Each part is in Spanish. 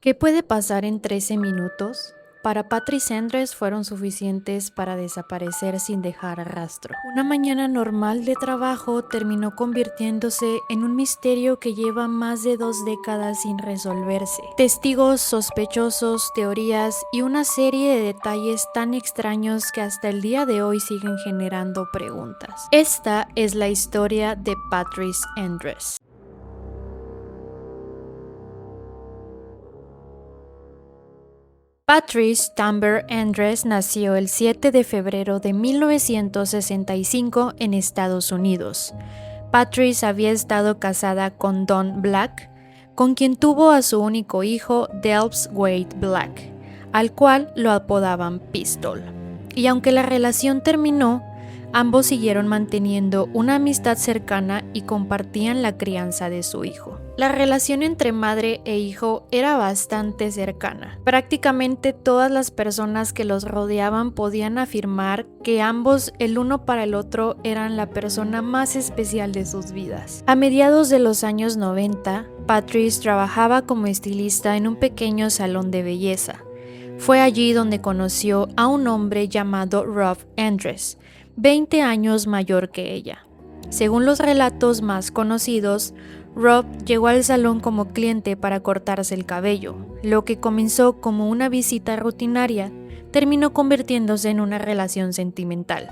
¿Qué puede pasar en 13 minutos? Para Patrice Andress fueron suficientes para desaparecer sin dejar rastro. Una mañana normal de trabajo terminó convirtiéndose en un misterio que lleva más de 2 décadas sin resolverse. Testigos, sospechosos, teorías y una serie de detalles tan extraños que hasta el día de hoy siguen generando preguntas. Esta es la historia de Patrice Andress. Patrice Tamber Andress nació el 7 de febrero de 1965 en Estados Unidos. Patrice había estado casada con Don Black, con quien tuvo a su único hijo, Delbs Wade Black, al cual lo apodaban Pistol. Y aunque la relación terminó, ambos siguieron manteniendo una amistad cercana y compartían la crianza de su hijo. La relación entre madre e hijo era bastante cercana. Prácticamente todas las personas que los rodeaban podían afirmar que ambos, el uno para el otro, eran la persona más especial de sus vidas. A mediados de los años 90, Patrice trabajaba como estilista en un pequeño salón de belleza. Fue allí donde conoció a un hombre llamado Rob Andress, 20 años mayor que ella. Según los relatos más conocidos, Rob llegó al salón como cliente para cortarse el cabello. Lo que comenzó como una visita rutinaria terminó convirtiéndose en una relación sentimental.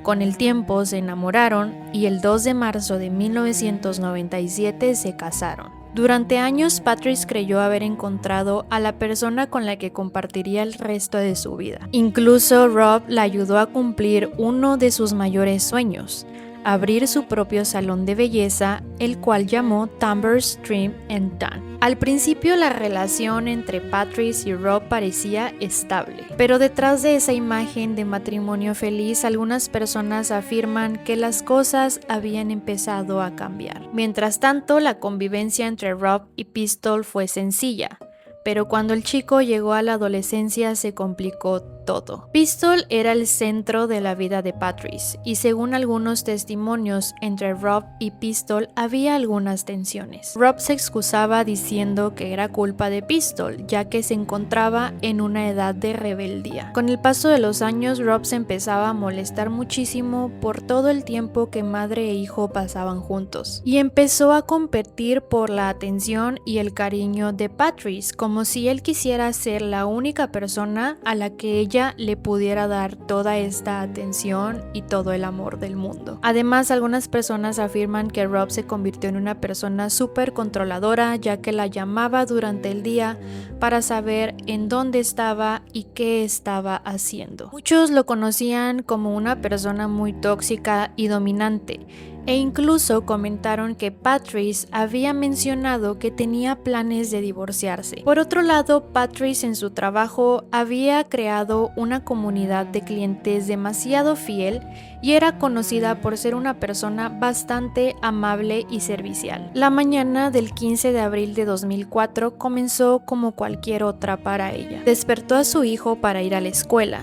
Con el tiempo se enamoraron y el 2 de marzo de 1997 se casaron. Durante años, Patrice creyó haber encontrado a la persona con la que compartiría el resto de su vida. Incluso Rob la ayudó a cumplir uno de sus mayores sueños: abrir su propio salón de belleza, el cual llamó Tamber's Trim and Tan. Al principio la relación entre Patrice y Rob parecía estable, pero detrás de esa imagen de matrimonio feliz, algunas personas afirman que las cosas habían empezado a cambiar. Mientras tanto, la convivencia entre Rob y Pistol fue sencilla, pero cuando el chico llegó a la adolescencia se complicó todo. Pistol era el centro de la vida de Patrice, y según algunos testimonios, entre Rob y Pistol había algunas tensiones. Rob se excusaba diciendo que era culpa de Pistol, ya que se encontraba en una edad de rebeldía. Con el paso de los años, Rob se empezaba a molestar muchísimo por todo el tiempo que madre e hijo pasaban juntos, y empezó a competir por la atención y el cariño de Patrice, como si él quisiera ser la única persona a la que ella le pudiera dar toda esta atención y todo el amor del mundo. Además, algunas personas afirman que Rob se convirtió en una persona súper controladora, ya que la llamaba durante el día para saber en dónde estaba y qué estaba haciendo. Muchos lo conocían como una persona muy tóxica y dominante, e incluso comentaron que Patrice había mencionado que tenía planes de divorciarse. Por otro lado, Patrice en su trabajo había creado una comunidad de clientes demasiado fiel y era conocida por ser una persona bastante amable y servicial. La mañana del 15 de abril de 2004 comenzó como cualquier otra para ella. Despertó a su hijo para ir a la escuela,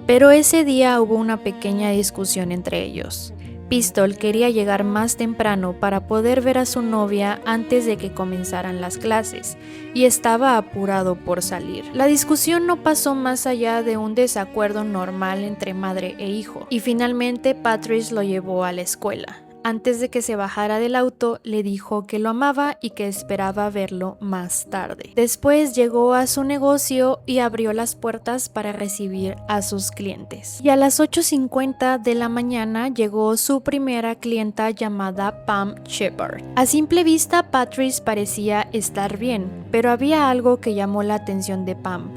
pero ese día hubo una pequeña discusión entre ellos. Pistol quería llegar más temprano para poder ver a su novia antes de que comenzaran las clases, y estaba apurado por salir. La discusión no pasó más allá de un desacuerdo normal entre madre e hijo, y finalmente Patrice lo llevó a la escuela. Antes de que se bajara del auto, le dijo que lo amaba y que esperaba verlo más tarde. Después llegó a su negocio y abrió las puertas para recibir a sus clientes. Y a las 8:50 de la mañana llegó su primera clienta llamada Pam Shepard. A simple vista, Patrice parecía estar bien, pero había algo que llamó la atención de Pam,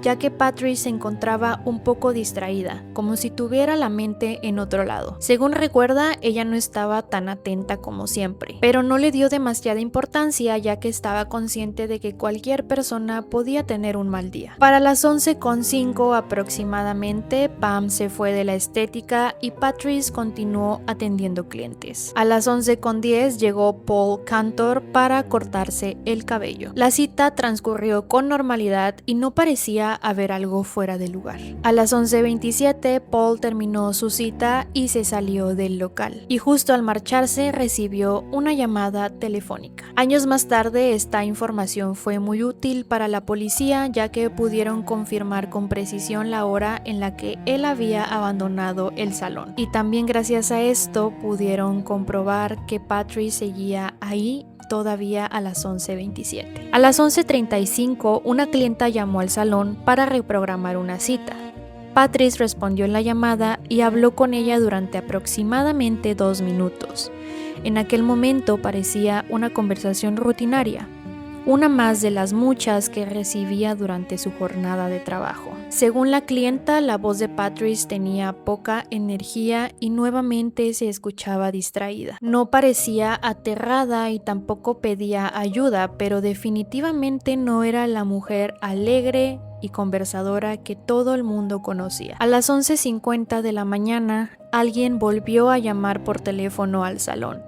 ya que Patrice se encontraba un poco distraída, como si tuviera la mente en otro lado. Según recuerda, ella no estaba tan atenta como siempre, pero no le dio demasiada importancia, ya que estaba consciente de que cualquier persona podía tener un mal día. Para las 11:05 aproximadamente, Pam se fue de la estética y Patrice continuó atendiendo clientes. A las 11:10 llegó Paul Cantor para cortarse el cabello. La cita transcurrió con normalidad y no parecía parecía haber algo fuera de lugar. A las 11:27, Paul terminó su cita y se salió del local. Y justo al marcharse recibió una llamada telefónica. Años más tarde, esta información fue muy útil para la policía, ya que pudieron confirmar con precisión la hora en la que él había abandonado el salón. Y también gracias a esto pudieron comprobar que Patrice seguía ahí todavía a las 11:27. A las 11:35, una clienta llamó al salón para reprogramar una cita. Patrice respondió en la llamada y habló con ella durante aproximadamente 2 minutos. En aquel momento parecía una conversación rutinaria, una más de las muchas que recibía durante su jornada de trabajo. Según la clienta, la voz de Patrice tenía poca energía y nuevamente se escuchaba distraída. No parecía aterrada y tampoco pedía ayuda, pero definitivamente no era la mujer alegre y conversadora que todo el mundo conocía. A las 11:50 de la mañana, alguien volvió a llamar por teléfono al salón.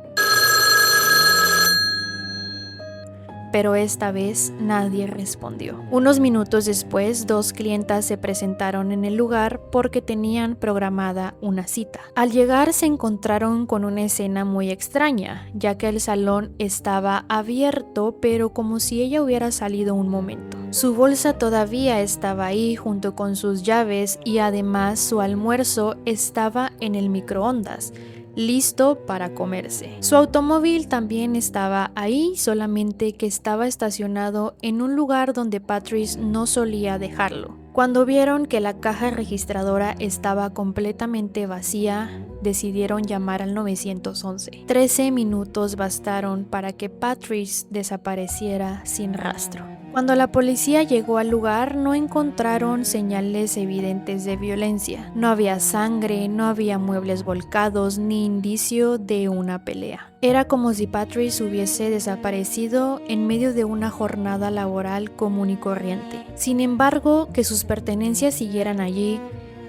Pero esta vez nadie respondió. Unos minutos después, 2 clientas se presentaron en el lugar porque tenían programada una cita. Al llegar se encontraron con una escena muy extraña, ya que el salón estaba abierto, pero como si ella hubiera salido un momento. Su bolsa todavía estaba ahí junto con sus llaves y además su almuerzo estaba en el microondas, listo para comerse. Su automóvil también estaba ahí, solamente que estaba estacionado en un lugar donde Patrice no solía dejarlo. Cuando vieron que la caja registradora estaba completamente vacía, decidieron llamar al 911. 13 minutos bastaron para que Patrice desapareciera sin rastro. Cuando la policía llegó al lugar, no encontraron señales evidentes de violencia. No había sangre, no había muebles volcados, ni indicio de una pelea. Era como si Patrice hubiese desaparecido en medio de una jornada laboral común y corriente. Sin embargo, que sus pertenencias siguieran allí,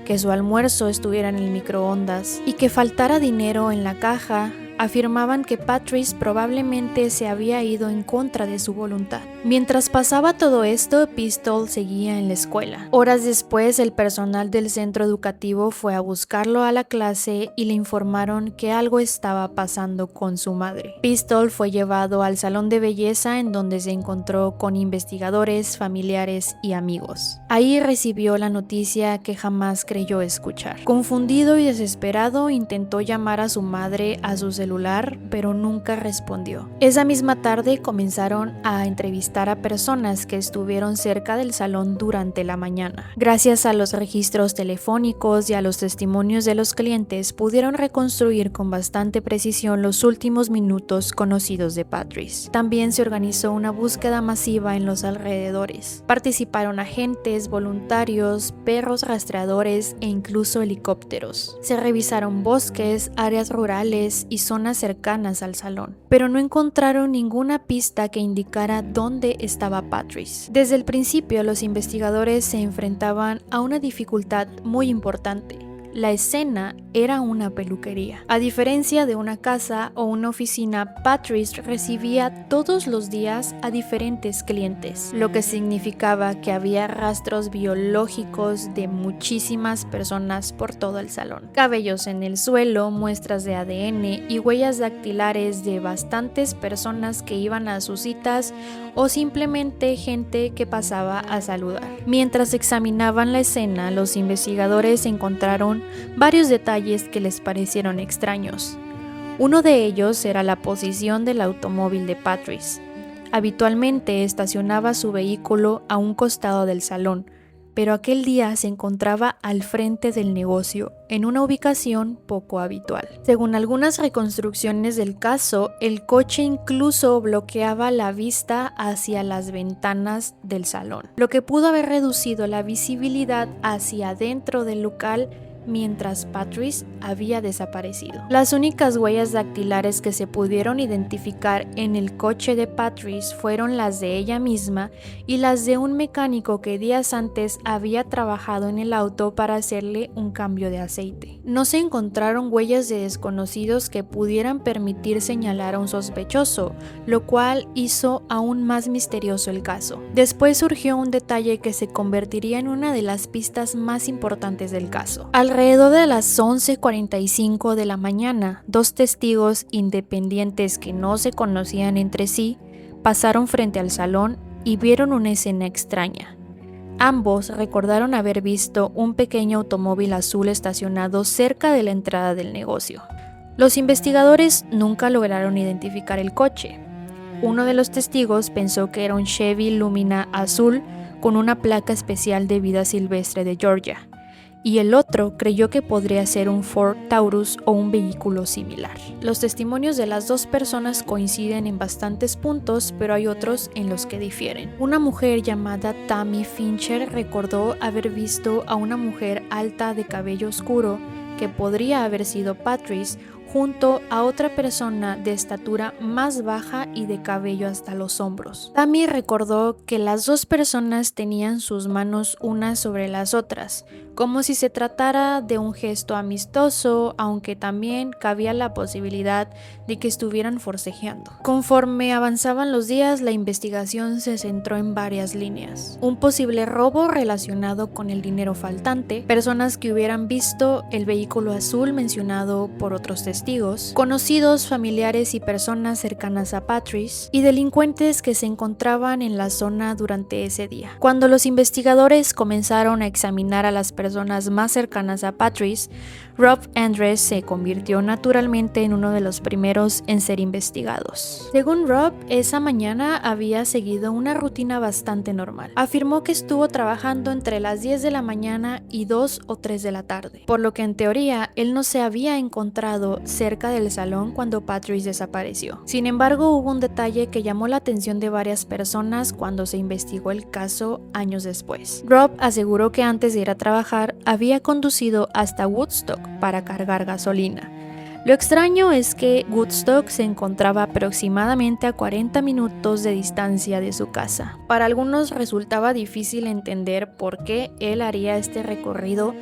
que su almuerzo estuviera en el microondas y que faltara dinero en la caja, afirmaban que Patrice probablemente se había ido en contra de su voluntad. Mientras pasaba todo esto, Pistol seguía en la escuela. Horas después, el personal del centro educativo fue a buscarlo a la clase y le informaron que algo estaba pasando con su madre. Pistol fue llevado al salón de belleza, en donde se encontró con investigadores, familiares y amigos. Ahí recibió la noticia que jamás creyó escuchar. Confundido y desesperado, intentó llamar a su madre a su celular, pero nunca respondió. Esa misma tarde comenzaron a entrevistar a personas que estuvieron cerca del salón durante la mañana. Gracias a los registros telefónicos y a los testimonios de los clientes, pudieron reconstruir con bastante precisión los últimos minutos conocidos de Patrice. También se organizó una búsqueda masiva en los alrededores. Participaron agentes, voluntarios, perros rastreadores e incluso helicópteros. Se revisaron bosques, áreas rurales y zonas cercanas al salón, pero no encontraron ninguna pista que indicara dónde estaba Patrice. Desde el principio, los investigadores se enfrentaban a una dificultad muy importante. La escena era una peluquería. A diferencia de una casa o una oficina, Patrice recibía todos los días a diferentes clientes, lo que significaba que había rastros biológicos de muchísimas personas por todo el salón. Cabellos en el suelo, muestras de ADN y huellas dactilares de bastantes personas que iban a sus citas o simplemente gente que pasaba a saludar. Mientras examinaban la escena, los investigadores encontraron varios detalles que les parecieron extraños. Uno de ellos era la posición del automóvil de Patrice. Habitualmente estacionaba su vehículo a un costado del salón, pero aquel día se encontraba al frente del negocio, en una ubicación poco habitual. Según algunas reconstrucciones del caso, el coche incluso bloqueaba la vista hacia las ventanas del salón, lo que pudo haber reducido la visibilidad hacia adentro del local mientras Patrice había desaparecido. Las únicas huellas dactilares que se pudieron identificar en el coche de Patrice fueron las de ella misma y las de un mecánico que días antes había trabajado en el auto para hacerle un cambio de aceite. No se encontraron huellas de desconocidos que pudieran permitir señalar a un sospechoso, lo cual hizo aún más misterioso el caso. Después surgió un detalle que se convertiría en una de las pistas más importantes del caso. Alrededor de las 11:45 de la mañana, dos testigos independientes que no se conocían entre sí pasaron frente al salón y vieron una escena extraña. Ambos recordaron haber visto un pequeño automóvil azul estacionado cerca de la entrada del negocio. Los investigadores nunca lograron identificar el coche. Uno de los testigos pensó que era un Chevy Lumina azul con una placa especial de vida silvestre de Georgia, y el otro creyó que podría ser un Ford Taurus o un vehículo similar. Los testimonios de las dos personas coinciden en bastantes puntos, pero hay otros en los que difieren. Una mujer llamada Tammy Fincher recordó haber visto a una mujer alta de cabello oscuro, que podría haber sido Patrice, junto a otra persona de estatura más baja y de cabello hasta los hombros. Tammy recordó que las dos personas tenían sus manos unas sobre las otras, como si se tratara de un gesto amistoso, aunque también cabía la posibilidad de que estuvieran forcejeando. Conforme avanzaban los días, la investigación se centró en varias líneas. Un posible robo relacionado con el dinero faltante, personas que hubieran visto el vehículo azul mencionado por otros testigos, conocidos, familiares y personas cercanas a Patrice, y delincuentes que se encontraban en la zona durante ese día. Cuando los investigadores comenzaron a examinar a las personas más cercanas a Patrice, Rob Andres se convirtió naturalmente en uno de los primeros en ser investigados. Según Rob, esa mañana había seguido una rutina bastante normal. Afirmó que estuvo trabajando entre las 10 de la mañana y 2 o 3 de la tarde, por lo que en teoría él no se había encontrado cerca del salón cuando Patrice desapareció. Sin embargo, hubo un detalle que llamó la atención de varias personas cuando se investigó el caso años después. Rob aseguró que antes de ir a trabajar había conducido hasta Woodstock para cargar gasolina. Lo extraño es que Woodstock se encontraba aproximadamente a 40 minutos de distancia de su casa. Para algunos resultaba difícil entender por qué él haría este recorrido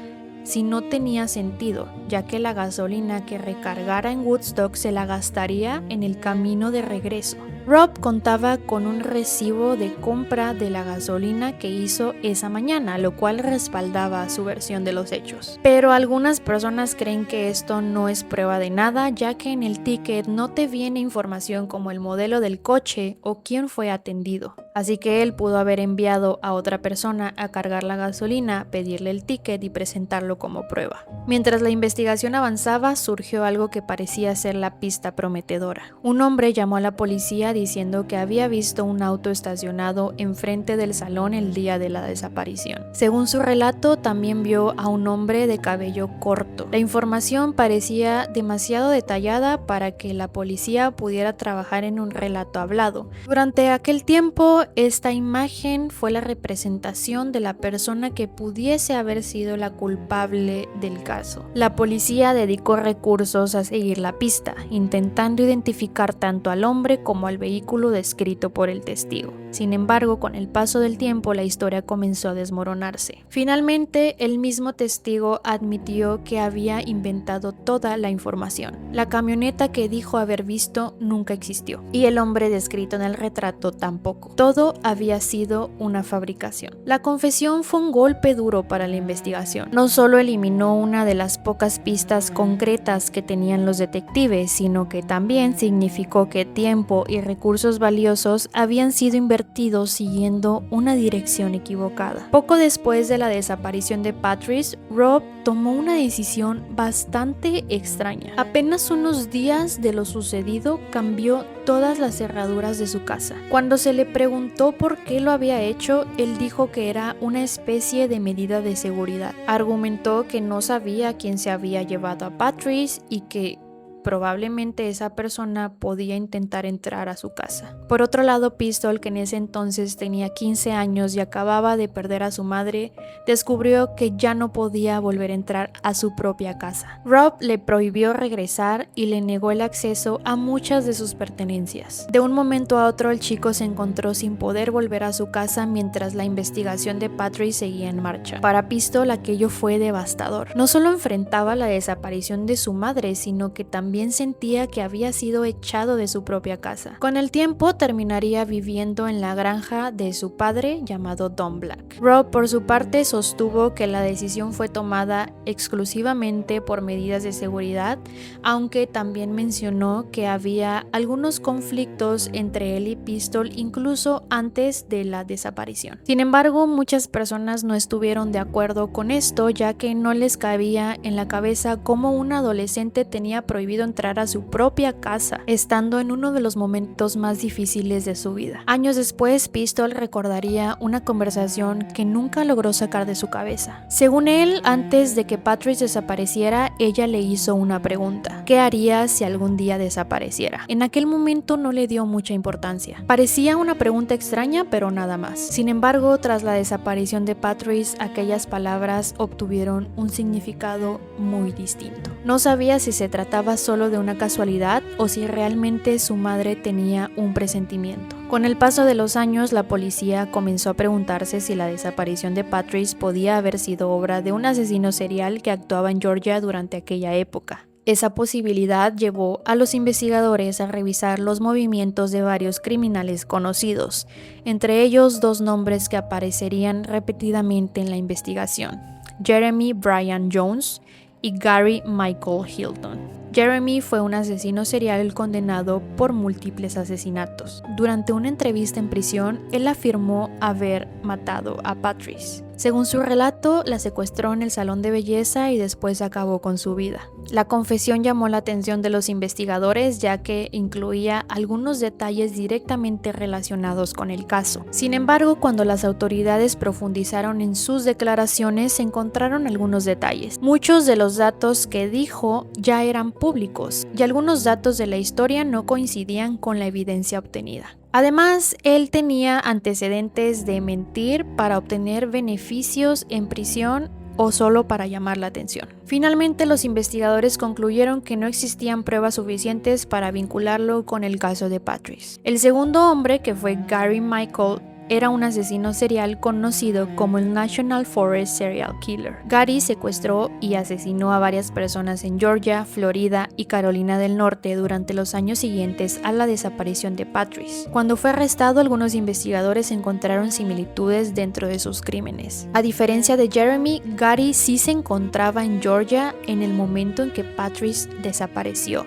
si no tenía sentido, ya que la gasolina que recargara en Woodstock se la gastaría en el camino de regreso. Rob contaba con un recibo de compra de la gasolina que hizo esa mañana, lo cual respaldaba su versión de los hechos. Pero algunas personas creen que esto no es prueba de nada, ya que en el ticket no te viene información como el modelo del coche o quién fue atendido. Así que él pudo haber enviado a otra persona a cargar la gasolina, pedirle el ticket y presentarlo como prueba. Mientras la investigación avanzaba, surgió algo que parecía ser la pista prometedora. Un hombre llamó a la policía diciendo que había visto un auto estacionado enfrente del salón el día de la desaparición. Según su relato, también vio a un hombre de cabello corto. La información parecía demasiado detallada para que la policía pudiera trabajar en un relato hablado. Durante aquel tiempo, esta imagen fue la representación de la persona que pudiese haber sido la culpable del caso. La policía dedicó recursos a seguir la pista, intentando identificar tanto al hombre como al vehículo descrito por el testigo. Sin embargo, con el paso del tiempo, la historia comenzó a desmoronarse. Finalmente, el mismo testigo admitió que había inventado toda la información. La camioneta que dijo haber visto nunca existió, y el hombre descrito en el retrato tampoco. Todo había sido una fabricación. La confesión fue un golpe duro para la investigación. No solo eliminó una de las pocas pistas concretas que tenían los detectives, sino que también significó que tiempo y recursos valiosos habían sido invertidos siguiendo una dirección equivocada. Poco después de la desaparición de Patrice, Rob tomó una decisión bastante extraña. Apenas unos días de lo sucedido, cambió todas las cerraduras de su casa. Cuando se le preguntó por qué lo había hecho, él dijo que era una especie de medida de seguridad. Argumentó que no sabía quién se había llevado a Patrice y que probablemente esa persona podía intentar entrar a su casa. Por otro lado, Pistol, que en ese entonces tenía 15 años y acababa de perder a su madre, descubrió que ya no podía volver a entrar a su propia casa. Rob le prohibió regresar y le negó el acceso a muchas de sus pertenencias. De un momento a otro, el chico se encontró sin poder volver a su casa mientras la investigación de Patrice seguía en marcha. Para Pistol, aquello fue devastador. No solo enfrentaba la desaparición de su madre, sino que también sentía que había sido echado de su propia casa. Con el tiempo terminaría viviendo en la granja de su padre llamado Don Black. Rob, por su parte, sostuvo que la decisión fue tomada exclusivamente por medidas de seguridad, aunque también mencionó que había algunos conflictos entre él y Pistol incluso antes de la desaparición. Sin embargo, muchas personas no estuvieron de acuerdo con esto, ya que no les cabía en la cabeza cómo un adolescente tenía prohibido entrar a su propia casa, estando en uno de los momentos más difíciles de su vida. Años después, Pistol recordaría una conversación que nunca logró sacar de su cabeza. Según él, antes de que Patrice desapareciera, ella le hizo una pregunta: ¿qué haría si algún día desapareciera? En aquel momento no le dio mucha importancia. Parecía una pregunta extraña, pero nada más. Sin embargo, tras la desaparición de Patrice, aquellas palabras obtuvieron un significado muy distinto. No sabía si se trataba solo de una casualidad o si realmente su madre tenía un presentimiento. Con el paso de los años, la policía comenzó a preguntarse si la desaparición de Patrice podía haber sido obra de un asesino serial que actuaba en Georgia durante aquella época. Esa posibilidad llevó a los investigadores a revisar los movimientos de varios criminales conocidos, entre ellos dos nombres que aparecerían repetidamente en la investigación: Jeremy Brian Jones y Gary Michael Hilton. Jeremy fue un asesino serial condenado por múltiples asesinatos. Durante una entrevista en prisión, él afirmó haber matado a Patrice. Según su relato, la secuestró en el salón de belleza y después acabó con su vida. La confesión llamó la atención de los investigadores, ya que incluía algunos detalles directamente relacionados con el caso. Sin embargo, cuando las autoridades profundizaron en sus declaraciones, se encontraron algunos detalles. Muchos de los datos que dijo ya eran públicos, y algunos datos de la historia no coincidían con la evidencia obtenida. Además, él tenía antecedentes de mentir para obtener beneficios en prisión o solo para llamar la atención. Finalmente, los investigadores concluyeron que no existían pruebas suficientes para vincularlo con el caso de Patrice. El segundo hombre, que fue Gary Michael, era un asesino serial conocido como el National Forest Serial Killer. Gary secuestró y asesinó a varias personas en Georgia, Florida y Carolina del Norte durante los años siguientes a la desaparición de Patrice. Cuando fue arrestado, algunos investigadores encontraron similitudes dentro de sus crímenes. A diferencia de Jeremy, Gary sí se encontraba en Georgia en el momento en que Patrice desapareció.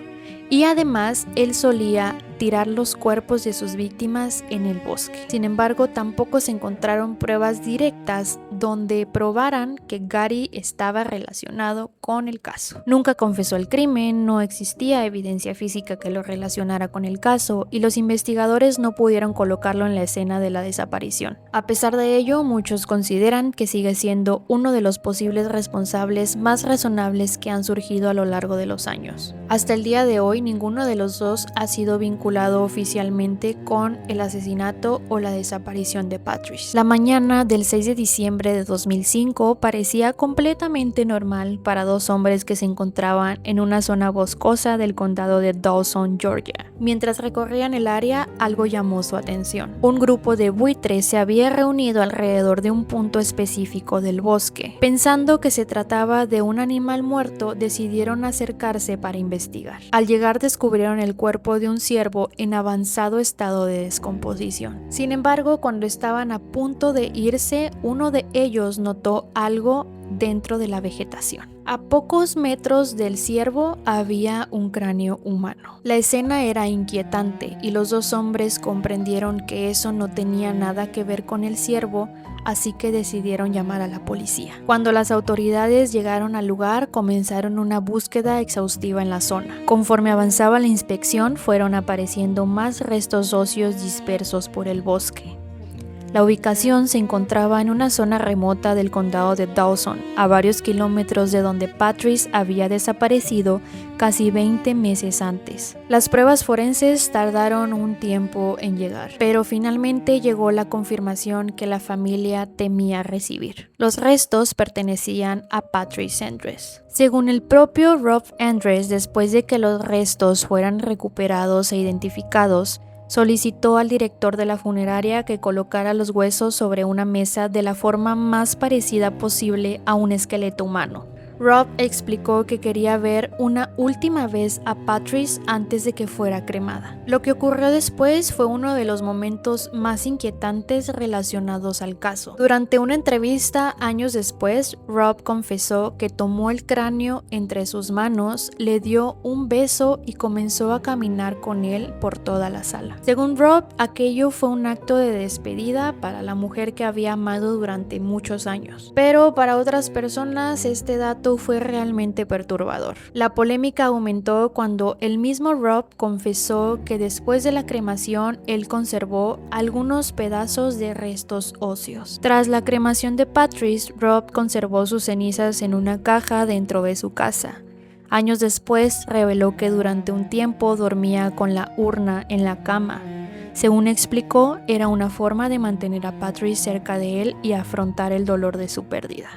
Y además, él solía tirar los cuerpos de sus víctimas en el bosque. Sin embargo, tampoco se encontraron pruebas directas donde probaran que Gary estaba relacionado con el caso. Nunca confesó el crimen, no existía evidencia física que lo relacionara con el caso y los investigadores no pudieron colocarlo en la escena de la desaparición. A pesar de ello, muchos consideran que sigue siendo uno de los posibles responsables más razonables que han surgido a lo largo de los años. Hasta el día de hoy, ninguno de los dos ha sido vinculado oficialmente con el asesinato o la desaparición de Patrice. La mañana del 6 de diciembre de 2005 parecía completamente normal para dos hombres que se encontraban en una zona boscosa del condado de Dawson, Georgia. Mientras recorrían el área, algo llamó su atención. Un grupo de buitres se había reunido alrededor de un punto específico del bosque. Pensando que se trataba de un animal muerto, decidieron acercarse para investigar. Al llegar, descubrieron el cuerpo de un ciervo en avanzado estado de descomposición. Sin embargo, cuando estaban a punto de irse, uno de ellos notó algo dentro de la vegetación. A pocos metros del ciervo había un cráneo humano. La escena era inquietante y los dos hombres comprendieron que eso no tenía nada que ver con el ciervo, así que decidieron llamar a la policía. Cuando las autoridades llegaron al lugar, comenzaron una búsqueda exhaustiva en la zona. Conforme avanzaba la inspección, fueron apareciendo más restos óseos dispersos por el bosque. La ubicación se encontraba en una zona remota del condado de Dawson, a varios kilómetros de donde Patrice había desaparecido casi 20 meses antes. Las pruebas forenses tardaron un tiempo en llegar, pero finalmente llegó la confirmación que la familia temía recibir. Los restos pertenecían a Patrice Andress. Según el propio Rob Andress, después de que los restos fueran recuperados e identificados, solicitó al director de la funeraria que colocara los huesos sobre una mesa de la forma más parecida posible a un esqueleto humano. Rob explicó que quería ver una última vez a Patrice antes de que fuera cremada. Lo que ocurrió después fue uno de los momentos más inquietantes relacionados al caso. Durante una entrevista años después, Rob confesó que tomó el cráneo entre sus manos, le dio un beso y comenzó a caminar con él por toda la sala. Según Rob, aquello fue un acto de despedida para la mujer que había amado durante muchos años. Pero para otras personas este dato fue realmente perturbador. La polémica aumentó cuando el mismo Rob confesó que después de la cremación él conservó algunos pedazos de restos óseos. Tras la cremación de Patrice, Rob conservó sus cenizas en una caja dentro de su casa. Años después reveló que durante un tiempo dormía con la urna en la cama. Según explicó, era una forma de mantener a Patrice cerca de él y afrontar el dolor de su pérdida.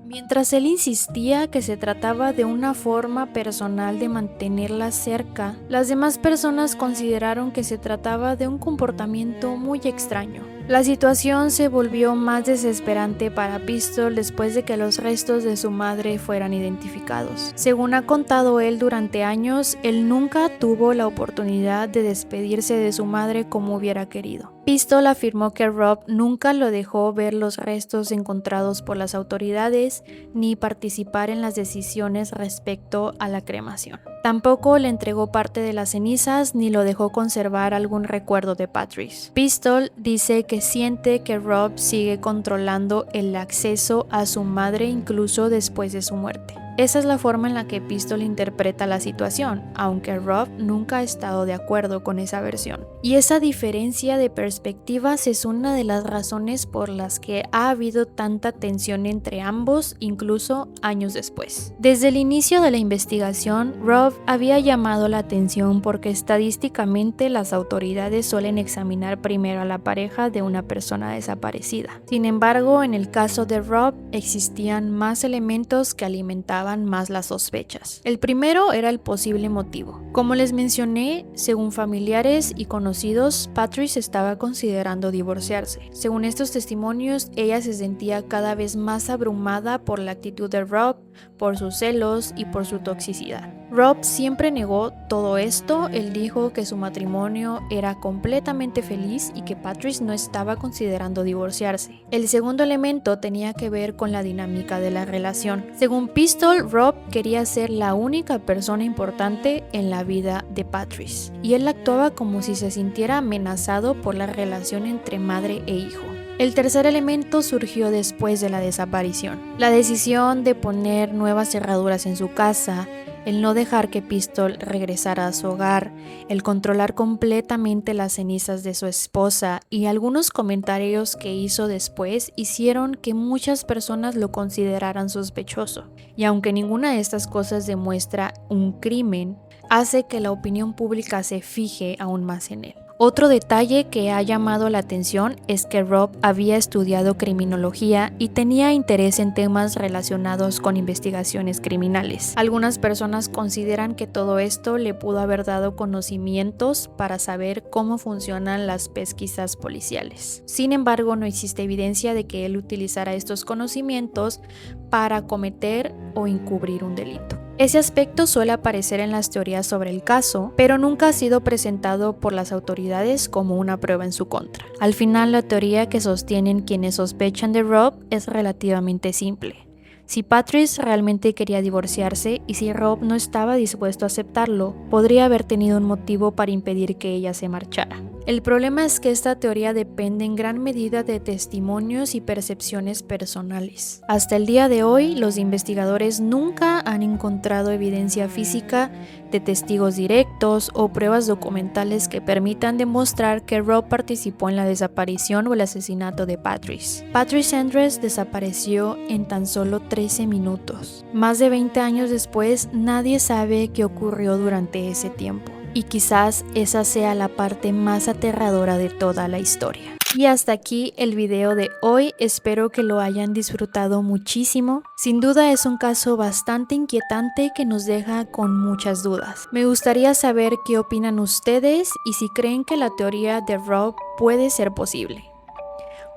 Mientras él insistía que se trataba de una forma personal de mantenerla cerca, las demás personas consideraron que se trataba de un comportamiento muy extraño. La situación se volvió más desesperante para Pistol después de que los restos de su madre fueran identificados. Según ha contado él durante años, él nunca tuvo la oportunidad de despedirse de su madre como hubiera querido. Pistol afirmó que Rob nunca lo dejó ver los restos encontrados por las autoridades ni participar en las decisiones respecto a la cremación. Tampoco le entregó parte de las cenizas ni lo dejó conservar algún recuerdo de Patrice. Pistol dice que siente que Rob sigue controlando el acceso a su madre incluso después de su muerte. Esa es la forma en la que Pistol interpreta la situación, aunque Rob nunca ha estado de acuerdo con esa versión. Y esa diferencia de perspectivas es una de las razones por las que ha habido tanta tensión entre ambos, incluso años después. Desde el inicio de la investigación, Rob había llamado la atención porque estadísticamente las autoridades suelen examinar primero a la pareja de una persona desaparecida. Sin embargo, en el caso de Rob existían más elementos que alimentaban más las sospechas. El primero era el posible motivo. Como les mencioné, según familiares y conocidos, Patrice estaba considerando divorciarse. Según estos testimonios, ella se sentía cada vez más abrumada por la actitud de Rob, por sus celos y por su toxicidad. Rob siempre negó todo esto. Él dijo que su matrimonio era completamente feliz y que Patrice no estaba considerando divorciarse. El segundo elemento tenía que ver con la dinámica de la relación. Según Pistol, Rob quería ser la única persona importante en la vida de Patrice, y él actuaba como si se sintiera amenazado por la relación entre madre e hijo. El tercer elemento surgió después de la desaparición. La decisión de poner nuevas cerraduras en su casa, el no dejar que Pistol regresara a su hogar, el controlar completamente las cenizas de su esposa y algunos comentarios que hizo después hicieron que muchas personas lo consideraran sospechoso. Y aunque ninguna de estas cosas demuestra un crimen, hace que la opinión pública se fije aún más en él. Otro detalle que ha llamado la atención es que Rob había estudiado criminología y tenía interés en temas relacionados con investigaciones criminales. Algunas personas consideran que todo esto le pudo haber dado conocimientos para saber cómo funcionan las pesquisas policiales. Sin embargo, no existe evidencia de que él utilizara estos conocimientos para cometer o encubrir un delito. Ese aspecto suele aparecer en las teorías sobre el caso, pero nunca ha sido presentado por las autoridades como una prueba en su contra. Al final, la teoría que sostienen quienes sospechan de Rob es relativamente simple. Si Patrice realmente quería divorciarse y si Rob no estaba dispuesto a aceptarlo, podría haber tenido un motivo para impedir que ella se marchara. El problema es que esta teoría depende en gran medida de testimonios y percepciones personales. Hasta el día de hoy, los investigadores nunca han encontrado evidencia física de testigos directos o pruebas documentales que permitan demostrar que Rob participó en la desaparición o el asesinato de Patrice. Patrice Andress desapareció en tan solo 13 minutos. Más de 20 años después, nadie sabe qué ocurrió durante ese tiempo. Y quizás esa sea la parte más aterradora de toda la historia. Y hasta aquí el video de hoy, espero que lo hayan disfrutado muchísimo. Sin duda es un caso bastante inquietante que nos deja con muchas dudas. Me gustaría saber qué opinan ustedes y si creen que la teoría de Rob puede ser posible.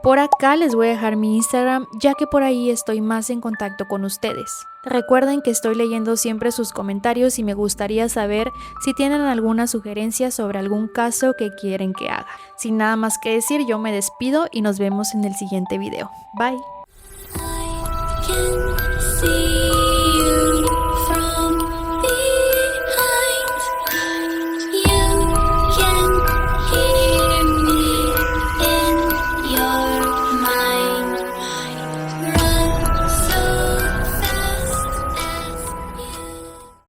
Por acá les voy a dejar mi Instagram, ya que por ahí estoy más en contacto con ustedes. Recuerden que estoy leyendo siempre sus comentarios y me gustaría saber si tienen alguna sugerencia sobre algún caso que quieren que haga. Sin nada más que decir, yo me despido y nos vemos en el siguiente video. Bye.